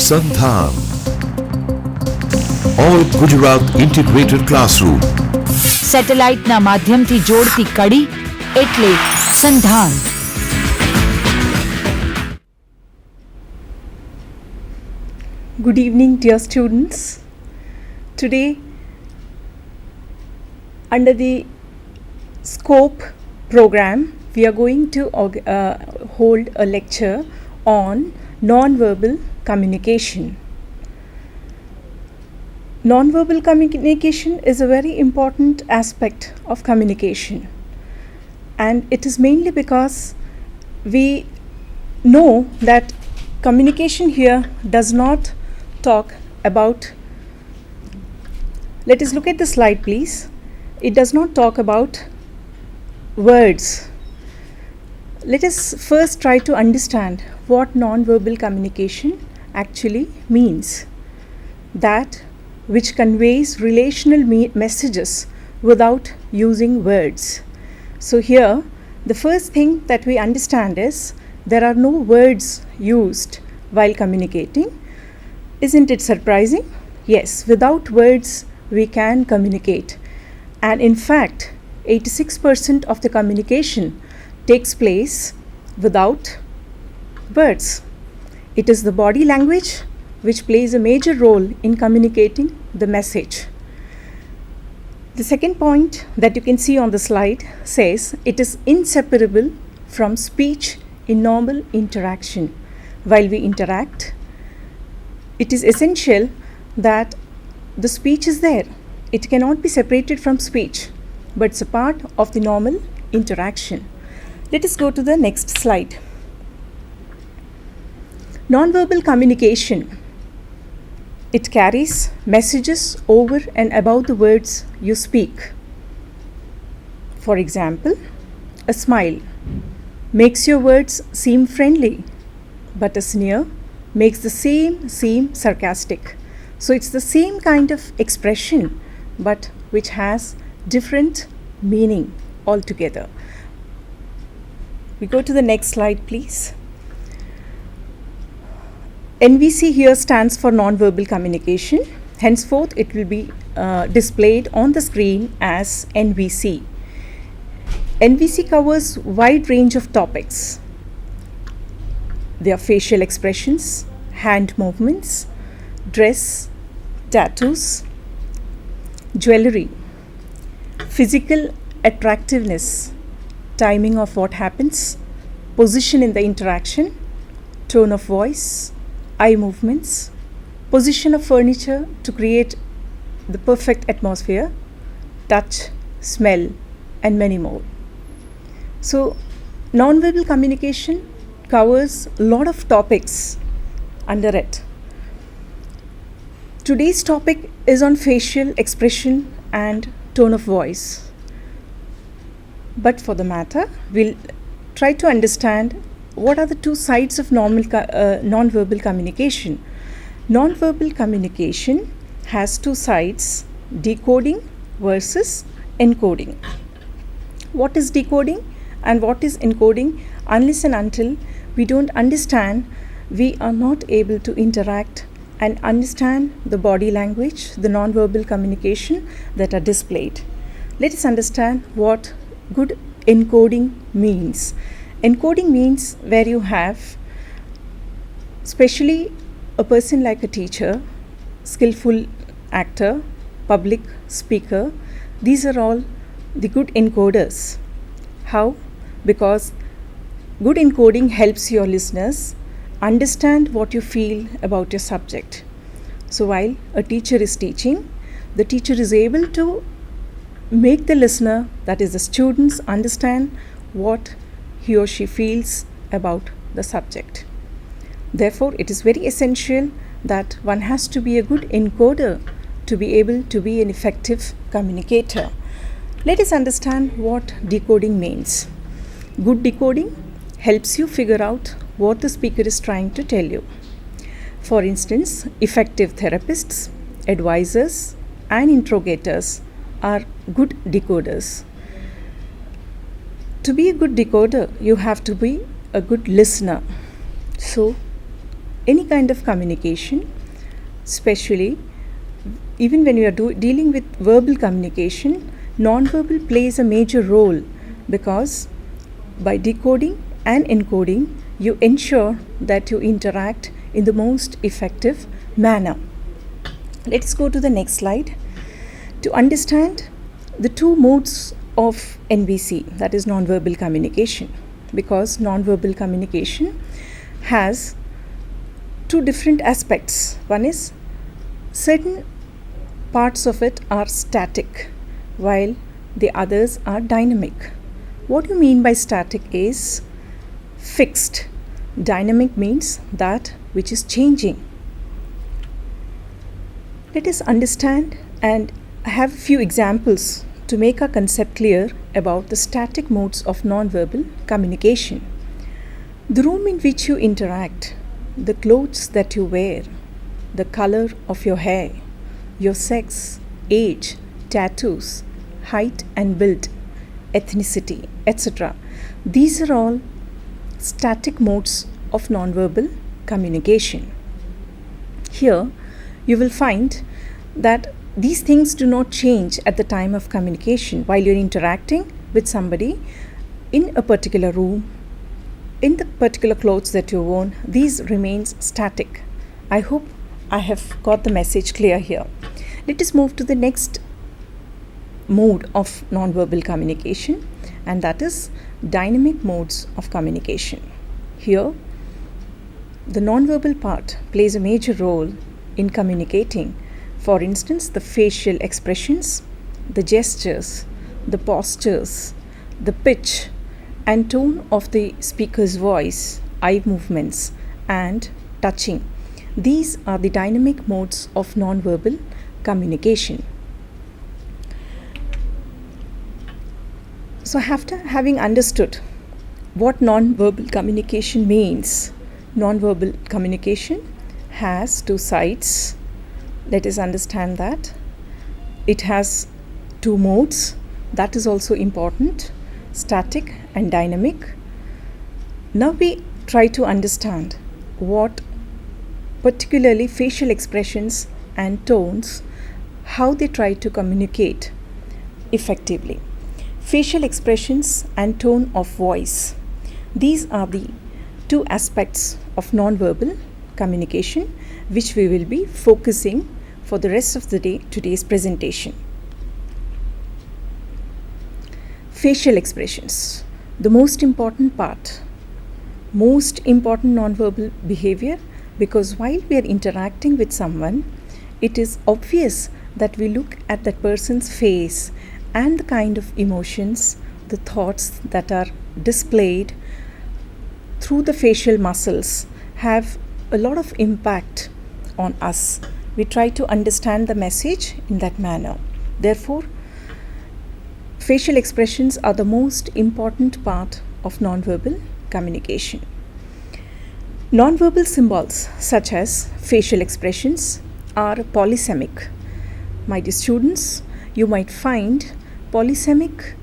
SANDHAN, All Gujarat Integrated Classroom. સેટેલાઇટના માધ્યમથી જોડતી કડી એટલે સંધાન. Good evening, dear students. Today, under the scope program, we are going to hold a lecture on non-verbal communication. Non-verbal communication is a very important aspect of communication, and it is mainly because we know that communication here does not talk about, let us look at the slide please. It does not talk about words. Let us first try to understand what non-verbal communication actually means. That which conveys relational messages without using words. So here, the first thing that we understand is there are no words used while communicating. Isn't it surprising? Yes, without words we can communicate. And in fact, 86% of the communication takes place without words. It is the body language which plays a major role in communicating the message. The second point that you can see on the slide says it is inseparable from speech in normal interaction. While we interact, it is essential that the speech is there. It cannot be separated from speech, but it's a part of the normal interaction. Let us go to the next slide. Non-verbal communication. It carries messages over and above the words you speak. For example, a smile makes your words seem friendly, but a sneer makes the same seem sarcastic. So it's the same kind of expression, but which has different meaning altogether. We go to the next slide, please. NVC here stands for non-verbal communication. Henceforth, it will be displayed on the screen as NVC. NVC covers wide range of topics. They are facial expressions, hand movements, dress, tattoos, jewelry, physical attractiveness, timing of what happens, position in the interaction, tone of voice, eye movements, position of furniture to create the perfect atmosphere, touch, smell, and many more. So, non-verbal communication covers a lot of topics under it. Today's topic is on facial expression and tone of voice. But for the matter, we'll try to understand what are the two sides of non-verbal communication. Non-verbal communication has two sides, decoding versus encoding. What is decoding and what is encoding? Unless and until we don't understand, we are not able to interact and understand the body language, the non-verbal communication that are displayed. Let us understand what good encoding means. Encoding means where you have, especially a person like a teacher, skillful actor, public speaker, these are all the good encoders. How? Because good encoding helps your listeners understand what you feel about your subject. So while a teacher is teaching, the teacher is able to make the listener, that is the students, understand what he or she feels about the subject. Therefore, it is very essential that one has to be a good encoder to be able to be an effective communicator. Let us understand what decoding means. Good decoding helps you figure out what the speaker is trying to tell you. For instance, effective therapists, advisors, and interrogators are good decoders. To be a good decoder, you have to be a good listener. So, any kind of communication, especially even when you are dealing with verbal communication, non-verbal plays a major role, because by decoding and encoding, you ensure that you interact in the most effective manner. Let's go to the next slide. To understand the two modes of NVC, that is non-verbal communication, because non-verbal communication has two different aspects. One is certain parts of it are static, while the others are dynamic. What you mean by static is fixed. Dynamic means that which is changing. Let us understand and have a few examples to make our concept clear about the static modes of non-verbal communication. The room in which you interact, the clothes that you wear, the color of your hair, your sex, age, tattoos, height and build, ethnicity, etc. These are all static modes of non-verbal communication. Here, you will find that these things do not change at the time of communication while you're interacting with somebody in a particular room, in the particular clothes that you own. These remains static. I hope I have got the message clear here. Let us move to the next mode of non-verbal communication, and that is dynamic modes of communication. Here, the non-verbal part plays a major role in communicating. For instance, the facial expressions, the gestures, the postures, the pitch and tone of the speaker's voice, eye movements, and touching. These are the dynamic modes of non-verbal communication. So after having understood what non-verbal communication means, non-verbal communication has two sides. Let us understand that. It has two modes. That is also important, static and dynamic. Now we try to understand what particularly facial expressions and tones, how they try to communicate effectively. Facial expressions and tone of voice. These are the two aspects of non-verbal communication which we will be focusing for the rest of the day, today's presentation. Facial expressions, the most important part, most important non-verbal behavior, because while we are interacting with someone, it is obvious that we look at that person's face and the kind of emotions, the thoughts that are displayed through the facial muscles have a lot of impact on us. We try to understand the message in that manner. Therefore, facial expressions are the most important part of non-verbal communication. Non-verbal symbols such as facial expressions are polysemic. My dear students, you might find polysemic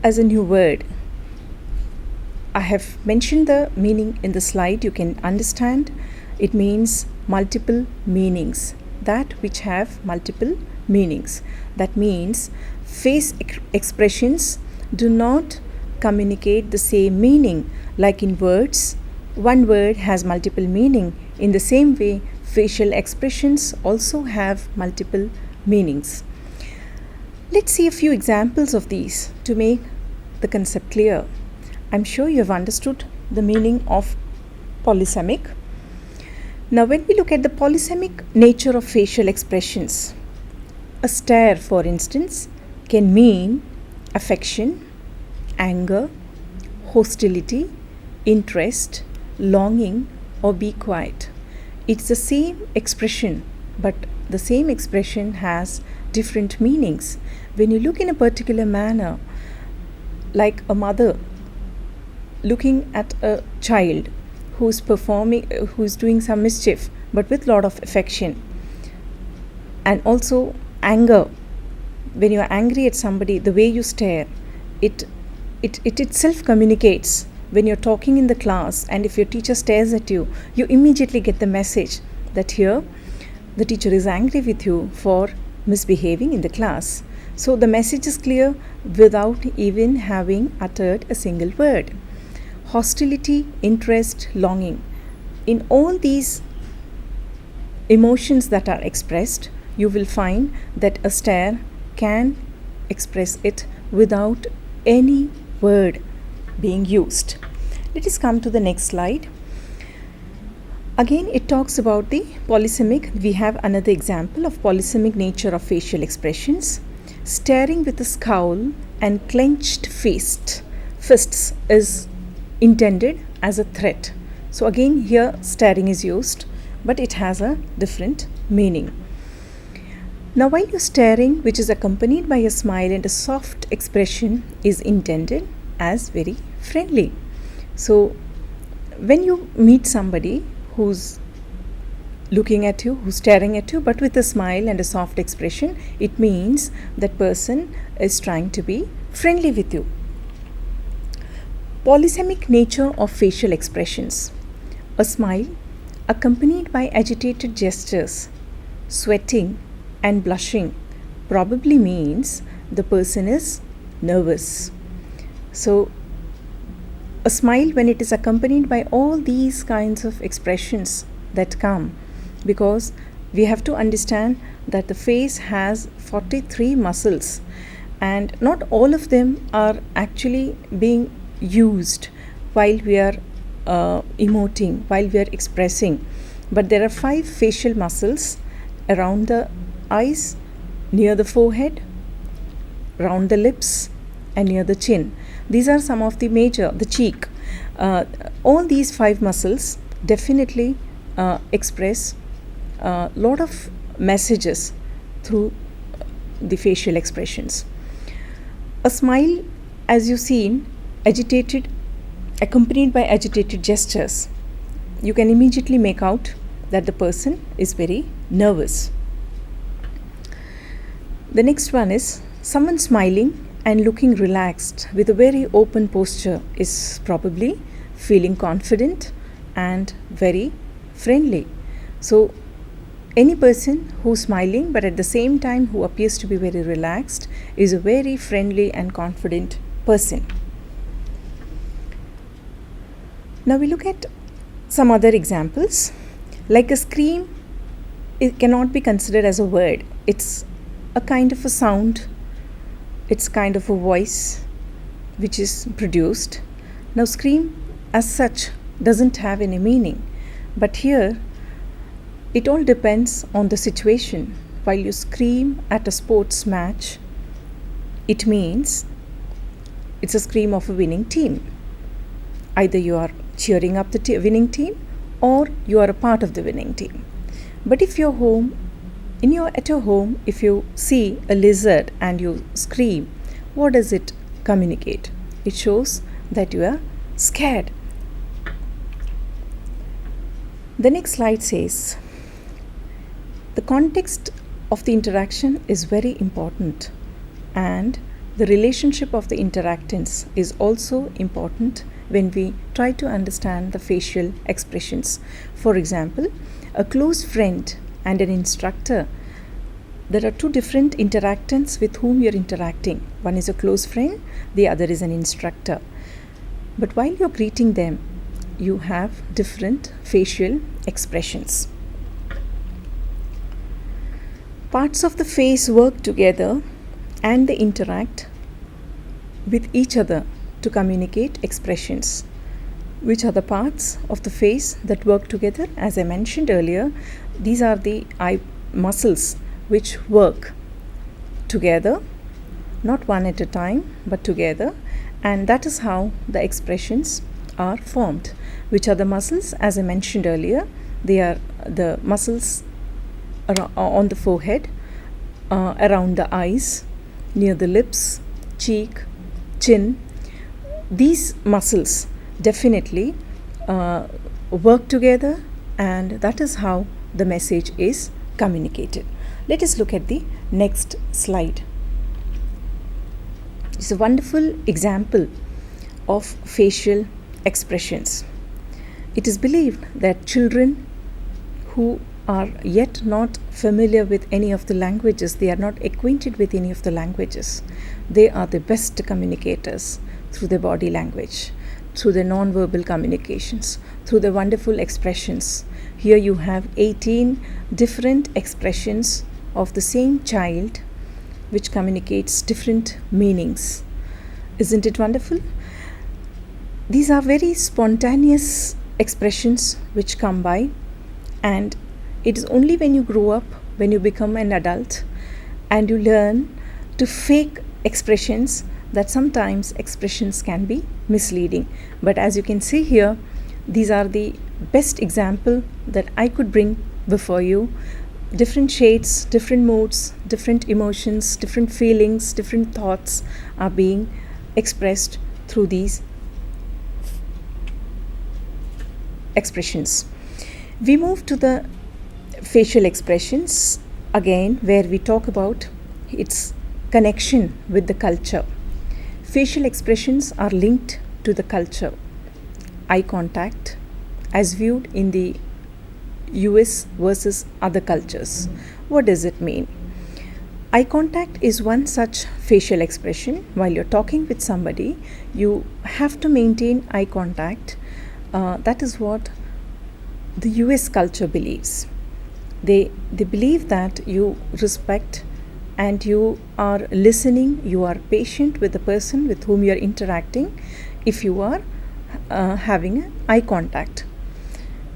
as a new word. I have mentioned the meaning in the slide. You can understand it means multiple meanings, that which have multiple meanings. That means face expressions do not communicate the same meaning. Like in words, one word has multiple meaning. In the same way, facial expressions also have multiple meanings. Let's see a few examples of these to make the concept clear. I'm sure you have understood the meaning of polysemic. Now, when we look at the polysemic nature of facial expressions, a stare, for instance, can mean affection, anger, hostility, interest, longing, or be quiet. It's the same expression, but the same expression has different meanings. When you look in a particular manner, like a mother looking at a child who's doing some mischief, but with lot of affection, and also anger. When you are angry at somebody, the way you stare, it itself communicates when you're talking in the class and if your teacher stares at you, you immediately get the message that here the teacher is angry with you for misbehaving in the class. So the message is clear without even having uttered a single word. Hostility, interest, longing. In all these emotions that are expressed, you will find that a stare can express it without any word being used. Let us come to the next slide. Again, it talks about the polysemic. We have another example of polysemic nature of facial expressions. Staring with a scowl and clenched fists is intended as a threat. So again, here staring is used, but it has a different meaning. Now, while you're staring, which is accompanied by a smile and a soft expression, is intended as very friendly. So when you meet somebody who's looking at you, who's staring at you, but with a smile and a soft expression, it means that person is trying to be friendly with you. Polysemic nature of facial expressions. A smile accompanied by agitated gestures, sweating and blushing probably means the person is nervous. So a smile, when it is accompanied by all these kinds of expressions that come, because we have to understand that the face has 43 muscles and not all of them are actually being used while we are emoting, while we are expressing. But there are 5 facial muscles around the eyes, near the forehead, around the lips and near the chin. These are some of the major, the cheek. All these 5 muscles definitely express a lot of messages through the facial expressions. A smile, as you've seen, agitated, accompanied by agitated gestures, you can immediately make out that the person is very nervous. The next one is someone smiling and looking relaxed with a very open posture is probably feeling confident and very friendly. So any person who's smiling but at the same time who appears to be very relaxed is a very friendly and confident person. Now we look at some other examples. Like a scream, it cannot be considered as a word. It's a kind of a sound. It's kind of a voice which is produced. Now scream as such doesn't have any meaning. But here it all depends on the situation. While you scream at a sports match, it means it's a scream of a winning team. Either you are cheering up the winning team or you are a part of the winning team. But if you're at your home, if you see a lizard and you scream, what does it communicate? It shows that you are scared. The next slide says, the context of the interaction is very important and the relationship of the interactants is also important when we try to understand the facial expressions. For example, a close friend and an instructor. There are 2 different interactants with whom you're interacting. One is a close friend, the other is an instructor. But while you're greeting them, you have different facial expressions. Parts of the face work together and they interact with each other to communicate expressions. Which are the parts of the face that work together? As I mentioned earlier, these are the eye muscles which work together, not one at a time, but together, and that is how the expressions are formed. Which are the muscles? As I mentioned earlier, they are the muscles on the forehead, around the eyes, near the lips, cheek, chin. These muscles definitely work together and that is how the message is communicated. Let us look at the next slide. It's a wonderful example of facial expressions. It is believed that children who are yet not familiar with any of the languages, they are not acquainted with any of the languages, they are the best communicators through their body language, through their non-verbal communications, through the wonderful expressions. Here you have 18 different expressions of the same child which communicates different meanings. Isn't it wonderful? These are very spontaneous expressions which come by, and it is only when you grow up, when you become an adult and you learn to fake expressions, that sometimes expressions can be misleading. But as you can see here, these are the best example that I could bring before you. Different shades, different moods, different emotions, different feelings, different thoughts are being expressed through these expressions. We move to the facial expressions again, where we talk about its connection with the culture. Facial expressions are linked to the culture. Eye contact, as viewed in the US versus other cultures. What does it mean? Eye contact is one such facial expression. While you're talking with somebody, you have to maintain eye contact. That is what the US culture believes. They believe that you respect and you are listening, you are patient with the person with whom you are interacting if you are having eye contact.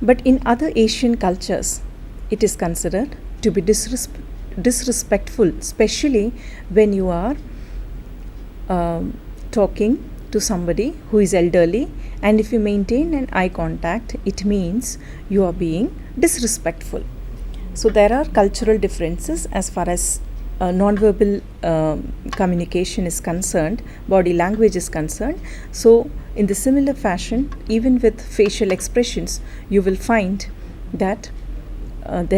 But in other Asian cultures, it is considered to be disrespectful, especially when you are talking to somebody who is elderly, and if you maintain an eye contact, it means you are being disrespectful. So there are cultural differences as far as non-verbal communication is concerned, body language is concerned. So in the similar fashion, even with facial expressions, you will find that there